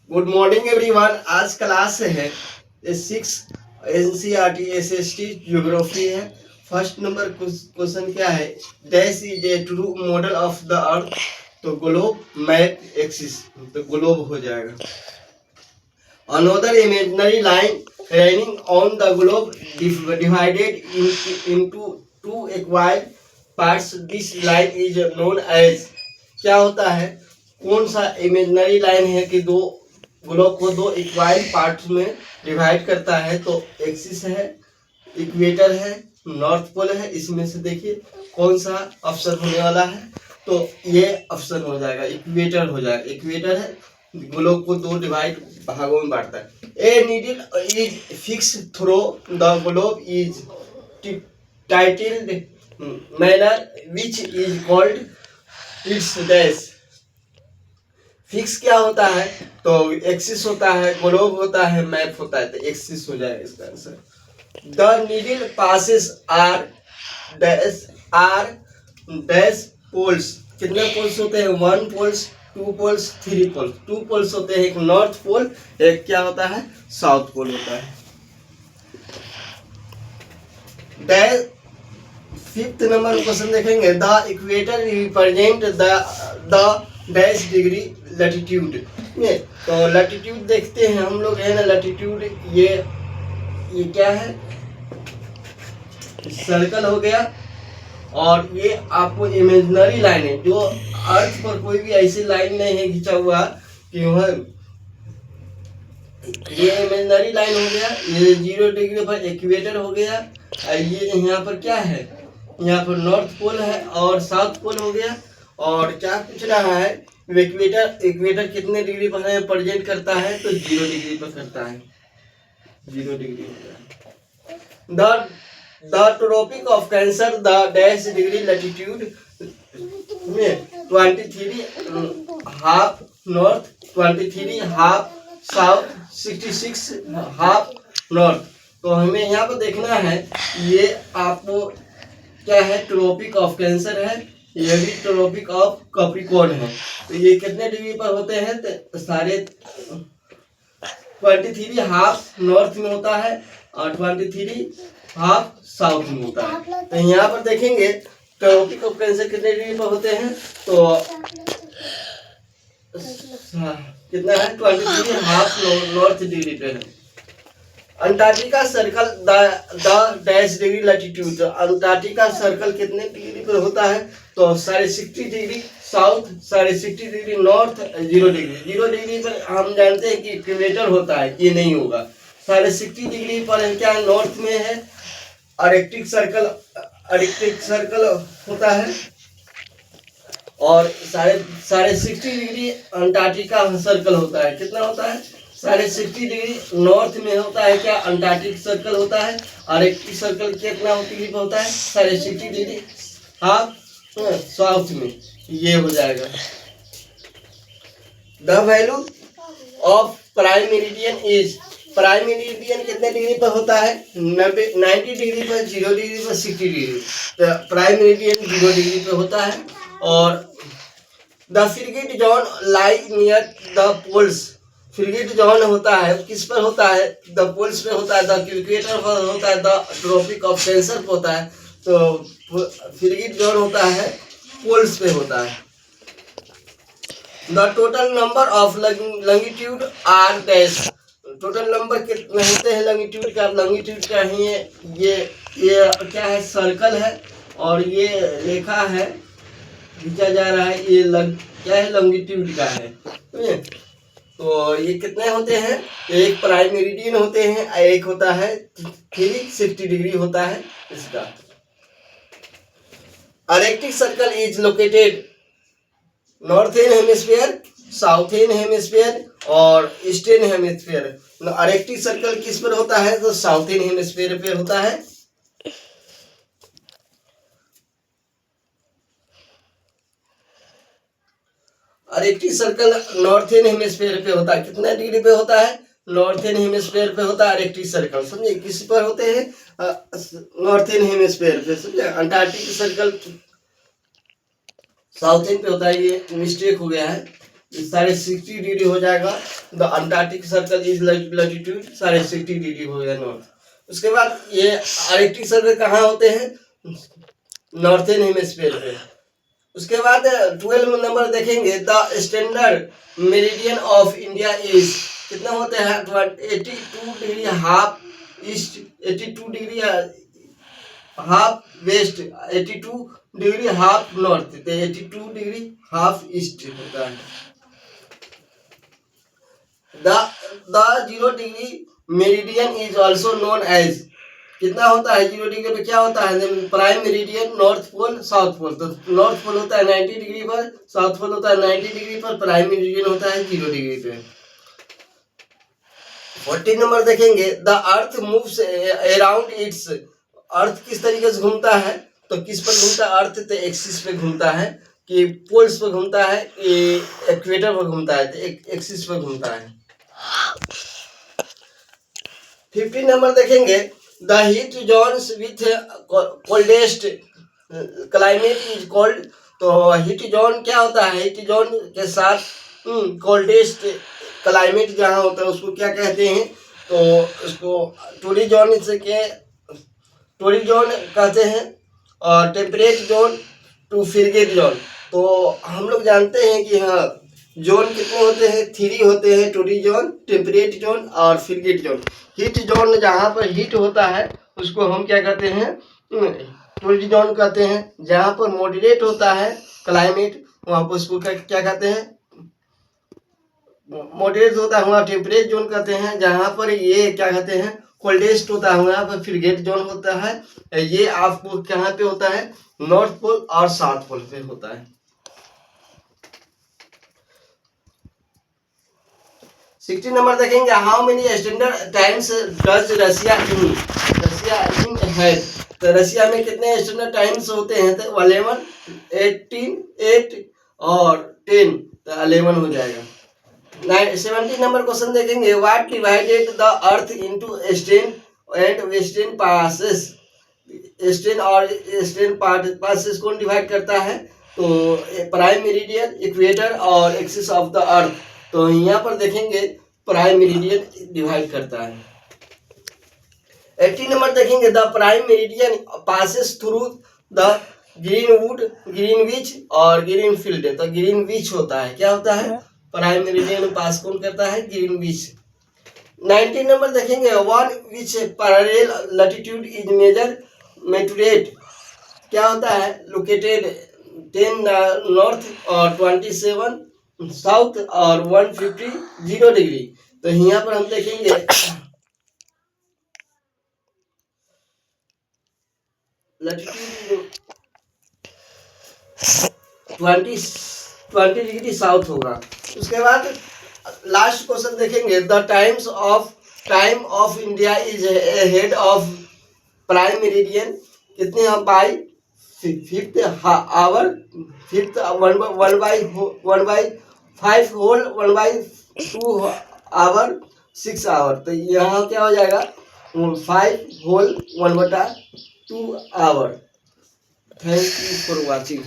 Good morning everyone. आज class है 6 NCERT SST geography है। फर्स्ट नंबर क्वेश्चन क्या है, dash is a true model of the earth. तो ग्लोब मैप एक्सिस, तो ग्लोब हो जाएगा। Another imaginary line running on the globe divided into two equal parts, this line is known as. क्या होता है, कौन सा इमेजिनरी लाइन है कि दो ग्लोब को दो इक्वल पार्ट्स में डिवाइड करता है। तो एक्सिस है, इक्वेटर है, नॉर्थ पोल है। इसमें से देखिए कौन सा ऑप्शन होने वाला है। तो ये ऑप्शन हो जाएगा, इक्वेटर हो जाएगा। इक्वेटर है, ग्लोब को दो डिवाइड भागों में बांटता है। A needle is fix through the globe is tilted manner which is called its dash. Fix क्या होता है, तो एक्सिस होता है, ग्लोब होता है, मैप होता है। तो एक्सिस हो जाएगा इसका आंसर। The needle passes are dash poles. कितने पोल्स होते हैं, 1 पोल्स, 2 पोल्स, 3 पोल्स। 2 पोल्स होते हैं, एक नॉर्थ पोल, एक क्या होता है, साउथ पोल होता है। डैश फिफ्थ नंबर क्वेश्चन देखेंगे, the equator represent the dash degree latitude. तो लैटिट्यूड देखते हैं हम लोग, है ना। लैटिट्यूड ये क्या है, सर्कल हो गया। और ये आपको इमेजिनरी लाइन है, जो अर्थ पर कोई भी ऐसी लाइन नहीं है खींचा हुआ कि वह, ये इमेजिनरी लाइन हो गया। ये 0 डिग्री पर इक्वेटर हो गया। ये यहाँ पर क्या है, यहाँ पर नॉर्थ पोल है और साउथ पोल हो गया। और क्या पूछ रहा है, इक्वेटर कितने डिग्री पर है प्रेजेंट करता है, तो 0 डिग्री पर करता है। 0 डिग्री होता है। The tropic of cancer the dash degree latitude में 23 half north, 23 half south, 66 half north. तो हमें यहाँ पर देखना है, ये आपको क्या है, ट्रॉपिक ऑफ कैंसर है, ये भी ट्रॉपिक ऑफ कैप्रिकॉर्न है। तो ये कितने डिग्री पर होते हैं, तो सारे 23 हाफ नॉर्थ में होता है और 23 हाफ साउथ में होता है। तो यहाँ पर देखेंगे ट्रॉपिक ऑफ कैंसर कितने डिग्री पर होते हैं, तो कितना है, 23 हाफ नॉर्थ डिग्री पे है। Antarctica circle the dash degree latitude. Antarctica circle कितने डिग्री पर होता है, तो 60 degree south, 60 degree north, 0 degree. 0 degree पर हम जानते हैं कि इक्वेटर होता है, ये नहीं होगा। 60 डिग्री पर क्या नॉर्थ में है, आर्कटिक सर्कल होता है। और 60 डिग्री अंटार्कटिका सर्कल होता है। कितना होता है, 60 डिग्री नॉर्थ में होता है क्या, अंटार्कटिक सर्कल होता है। आर्कटिक सर्कल कितना डिग्री पर होता है, 60 डिग्री हाफ साउथ में। ये हो जाएगा। The value of prime meridian is, prime meridian कितने डिग्री पर होता है, 90 डिग्री पर, 0 डिग्री पर, 60 डिग्री। तो प्राइम मेरिडियन 0 डिग्री पर होता है। और the frigid zone lie near the poles. Frigid zone होता है, किस पर होता है, द पोल्स पे होता है। द इक्वेटर पर होता है, द ट्रॉपिक ऑफ कैंसर पे होता है। तो फ्रिगेट जोन होता है, पोल्स पे होता है। The total number of longitude are dash. Total number कितने होते हैं लॉन्गिट्यूड का, लॉन्गिट्यूड का ही ये क्या है, सर्कल है। और ये रेखा है, खींचा जा रहा है, ये क्या है, लॉन्गिट्यूड का है। तो ये कितने होते हैं, एक प्राइम मेरिडियन होते हैं, एक होता है 360 डिग्री होता है इसका। Arctic circle is located northern hemisphere, southern hemisphere और ईस्टर्न हेमिस्फीयर। आर्कटिक सर्कल किस पर होता है, तो साउथर्न हेमिस्फीयर पे होता है। आर्कटिक सर्कल नॉर्थर्न हेमिस्फीयर पे होता है। कितना डिग्री पे होता है, नॉर्थर्न हेमिस्फीयर पे होता है आर्कटिक सर्कल। समझे, किस पर होते हैं, नॉर्थर्न हेमिस्फीयर पे। समझे, अंटार्कटिक सर्कल साउथर्न पे होता है। ये मिस्टेक हो गया है, 60 डिग्री हो जाएगा। The Antarctic circle is latitude 60 degree हो गया नॉर्थ। उसके बाद ये आर्कटिक सर्कल कहाँ होते हैं? नॉर्थन हेमिस्फीयर पे। उसके बाद 12 नंबर देखेंगे, the standard meridian of India is कितना होते हैं? 82 degree half east, 82 degree half west, 82 degree half north, 82 degree half east होता है। The 0 degree meridian is also known as कितना होता है? 0 डिग्री पे क्या होता है? Prime meridian, north pole, south pole. तो नॉर्थ पोल होता है 90 डिग्री पर, साउथ पोल होता है 90 डिग्री पर, प्राइम मेरिडियन होता है 0 डिग्री पे। 14 नंबर देखेंगे, the earth moves around its, earth किस तरीके से घूमता है? तो किस पर घूमता है अर्थ? तो एक्सिस पे घूमता है, कि पोल्स पर घूमता है, कि इक्वेटर पर घूमता है? तो एक्सिस पर घूमता है। 15 नंबर देखेंगे, the heat zones with coldest climate is cold. तो हीट जोन क्या होता है? हीट जोन के साथ कोल्डेस्ट क्लाइमेट जहाँ होता है उसको क्या कहते हैं? तो उसको टोरिजोन से के टोरिजोन कहते हैं, और temperate zone two frigid zone. तो हम लोग जानते हैं कि हाँ, जोन कितने होते हैं? 3 होते हैं, टोरिजोन, टेम्परेट जोन और फ्रिगेट जोन। हीट जोन जहाँ पर हीट होता है उसको हम क्या कहते हैं? टोरिड जोन कहते हैं। जहाँ पर मॉडरेट होता है क्लाइमेट वहाँ पर उसको क्या कहते हैं? मॉडरेट होता है वहाँ टेम्परेट जोन कहते हैं। जहाँ पर ये क्या कहते हैं? कोल्डेस्ट होता है वहाँ पर फ्रिगेट जोन होता है। ये आपको कहाँ पे होता है? नॉर्थ पोल और साउथ पोल पे होता है। 16 नंबर देखेंगे, how many standard times does Russia in had. तो रशिया में कितने स्टैंडर्ड टाइम्स होते हैं? तो 11, 18, 8 और 10, तो 11 हो जाएगा। 17 नंबर क्वेश्चन देखेंगे, what divided the earth into eastern and western passes. Eastern और ईस्टर्न पासेस कौन डिवाइड करता है? तो प्राइम मेरिडियन, इक्वेटर और एक्सिस ऑफ द अर्थ। तो यहाँ पर देखेंगे प्राइम मेरिडियन डिवाइड करता है। 18 नंबर देखेंगे, the prime meridian passes through the greenwood, Greenwich और ग्रीनफील्ड। तो ग्रीनविच होता है, क्या होता है? प्राइम मेरिडियन पास कौन करता है? ग्रीनविच। 19 नंबर देखेंगे, one which parallel latitude is measured क्या होता है? लोकेटेड 10 नॉर्थ और 27 साउथ और 150 0 डिग्री। तो यहाँ पर हम देखेंगे लैटिट्यूड 20 डिग्री साउथ होगा। उसके बाद लास्ट क्वेश्चन देखेंगे, the time of India is head of prime meridian कितने हम by 5th hour, 5th 1/5 whole 1/2 hour 6 hour. तो यहाँ क्या हो जाएगा? 5 whole 1/2 hour. Thank you for watching.